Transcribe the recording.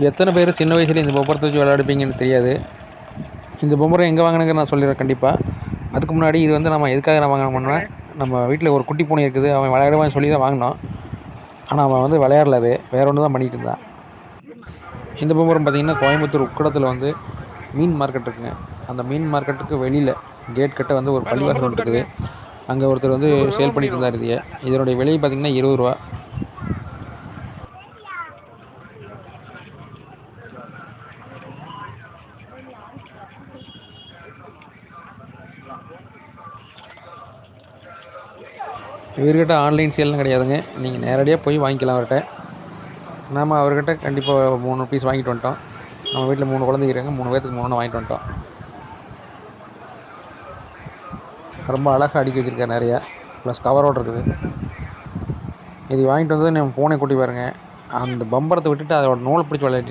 எத்தனை பேர் சின்ன வயசுல இந்த பொம்பரத்தை வச்சு விளையாடுப்பீங்கன்னு தெரியாது. இந்த பொம்பரை எங்கே வாங்கினேங்க நான் சொல்லிடுறேன் கண்டிப்பாக. அதுக்கு முன்னாடி இது வந்து நம்ம எதுக்காக நான் வாங்கினோம்னா, நம்ம வீட்டில் ஒரு குட்டி பூனை இருக்குது, அவன் விளையாடுவான்னு சொல்லி தான் வாங்கினோம். ஆனால் அவன் வந்து விளையாடல, அது வேற ஒன்று தான் பண்ணிகிட்டு இருந்தான். இந்த பொம்பரம் பார்த்திங்கன்னா கோயம்புத்தூர் உக்கடத்தில் வந்து மீன் மார்க்கெட் இருக்குங்க. அந்த மீன் மார்க்கெட்டுக்கு வெளியில் கேட் கட்ட வந்து ஒரு பள்ளிவாசல் ஒன்று இருக்குது. அங்கே ஒருத்தர் வந்து சேல் பண்ணிட்டு இருந்தார். இதனுடைய விலை பார்த்திங்கன்னா 20 ரூபா. இவர்கிட்ட ஆன்லைன் சேல்லாம் கிடையாதுங்க. நீங்கள் நேரடியாக போய் வாங்கிக்கலாம் அவர்கிட்ட. நாம் அவர்கிட்ட கண்டிப்பாக 3 பீஸ் வாங்கிட்டு வந்துட்டோம். நம்ம வீட்டில் 3 குழந்தைங்க இருக்காங்க, 3 பேர்த்துக்கு 3 வாங்கிட்டு வந்துட்டோம். ரொம்ப அழகாக அடுக்கி வச்சுருக்காரு நிறையா, ப்ளஸ் கவரோடு இருக்குது. இது வாங்கிட்டு வந்தது நம்ம பூனை குட்டி பாருங்கள். அந்த பம்பரத்தை விட்டுட்டு அதோட நூலை பிடிச்சி விளையாடி